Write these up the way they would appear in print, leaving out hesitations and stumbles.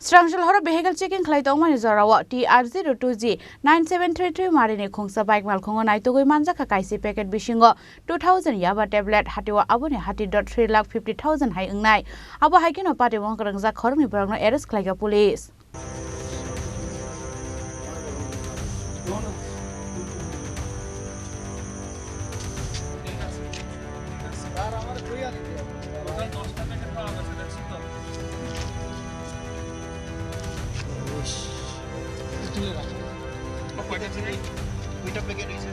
Srangsal horo vehicle checking Khlaiwi Tongmani Jorao TR02G-9733 Marini Khungsa bike Malkhungo Naitugwi Manjakha Kaichi packet Bisingo 2000 Yaba tablet Hatio Aboni Hatidhar 3,50,000 wngnai abo haikheno Patimungo Kwrwngjak Khoroknwi Borokno arrest Khlaikha police. দুইটা packet হইছে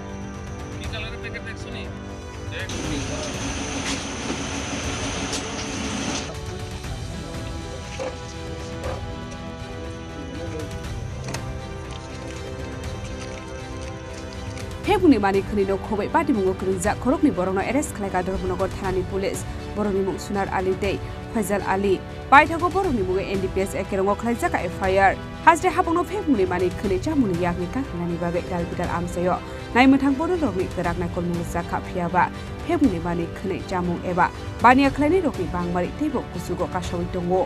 কি কালারের packet দেখছো নি দেখ Hebuni Marini Khungsa Patimungo Khorokngjak Khoroknwi Borokno arrest Khlaikha Dorpnogor Thani police Borokni mung Sunar Ali Dei Faisal Ali Baithago Borokni mung NDPS Ekerongo Khlaijaka FIR Hasde Habongno Hebuni Marini Khungsa Jamuni Yakni Kakhlani Babe Dalbidal Amsayo Naimthang Bodo Rokni Kerakna Kolmungsa Khaphiaba Hebuni Marini Khungsa Jamung Eba Bania Khlani Rokni Bangmari Teibo Kusugo Kashawi Tongo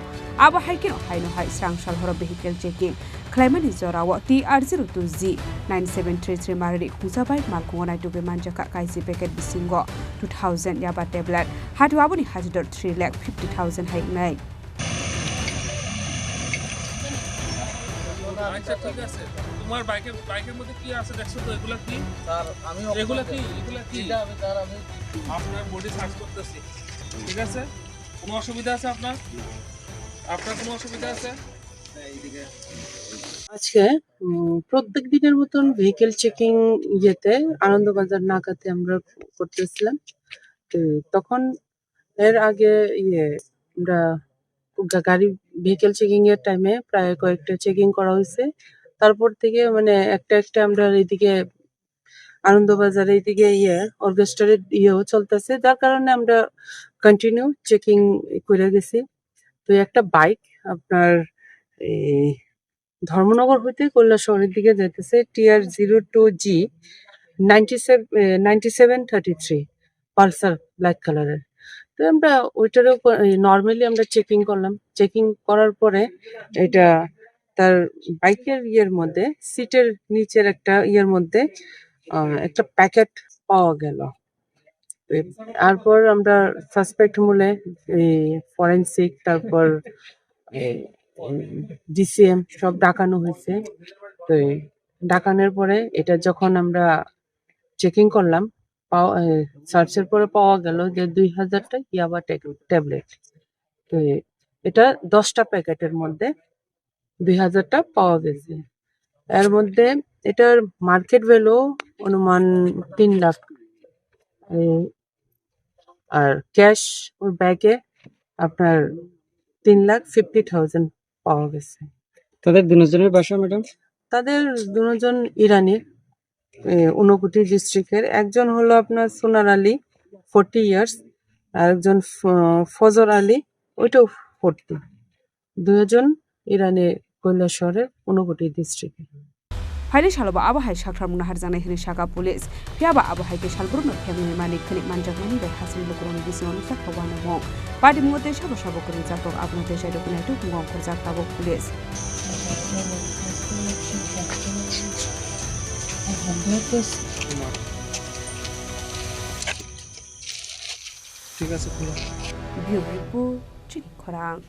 Abo haikheno haino hai Srangsal horo vehicle checking Khlaiwi Jorao TR02G-9733 Marini Khungsa bike Malkhungo Naitugwi Manjakha Kaichi packet Bisingo 2000 Yaba tablet Hatio Aboni Hatidhar 3,50,000 haikheno আচ্ছা ঠিক আছে তোমার বাইকের মধ্যে কি আছে দেখছো তো এগুলা কি স্যার আমি এগুলা কি এটা আমি স্যার আমি আপনার বডি সার্চ করতেছি ঠিক আছে কোনো অসুবিধা আছে আপনার কোনো অসুবিধা আছে এইদিকে আজকে প্রত্যেক দিনের মতন ভেহিকেল চেকিং ইয়েতে আনন্দবাজার নাকাতে আমরা করতেছিলাম তো তখন এর আগে আমরা গাড়ি ভেহিকেল চেকিং এর টাইমে প্রায় কয়েকটা চেকিং করা হয়েছে তারপর থেকে মানে একটা আমরা এইদিকে আনন্দবাজার এইদিকে অর্কেস্ট্রারের চলতেছে যার কারণে আমরা কন্টিনিউ চেকিং করে গেছি তো একটা বাইক আপনার ধর্মনগর হইতে কল্যাণ শহরের দিকে যাইতেছে TR02G-9733 পালসার ব্ল্যাক কালারের তো আমরা ওইটারও নর্মালি আমরা চেকিং করলাম চেকিং করার পরে এটা তার বাইকের মধ্যে সিটের নিচের একটা মধ্যে একটা প্যাকেট পাওয়া গেল তারপর আমরা সাসপেক্ট মূলে ফরেনসিক তারপর ডিসিএম সব ডাকানো হয়েছে তো ডাকানোর পরে এটা যখন আমরা চেকিং করলাম সার্চের পরে পাওয়া গেল যে 2000টা ইয়াবা ট্যাবলেট তো এটা 10টা প্যাকেটের মধ্যে 2000টা পাওয়া গেছে এর মধ্যে এটার মার্কেট ভ্যালু অনুমান 3 লাখ আর ক্যাশ ওর ব্যাগে আপনার 3,50,000 পাওয়া গেছে তাদের দুজনের বাসা ম্যাডাম তাদের দুজন ইরানি ঊনকোটি ডিস্ট্রিক্টের একজন হলো আপনার সোনার আলী 40 ইয়ার্স আর একজন ফজর আলী ওইটাও 40 দুজন ইরানি কৈলা শহরের ঊনকোটি ডিস্ট্রিক্টের Haile Shalaba Abahai Shakram Naharzana Hini Shaka Police, Piaba Abahai Shalbruno Kevin Mani Klinik Manjakha by Hasan Lukuron Bisingo Sakawana Mong. Patimungo Shabashabu Khorokngjak Aboni Naitugwi Khorokngjak Police. ঠিক আছে View Chini Khorang.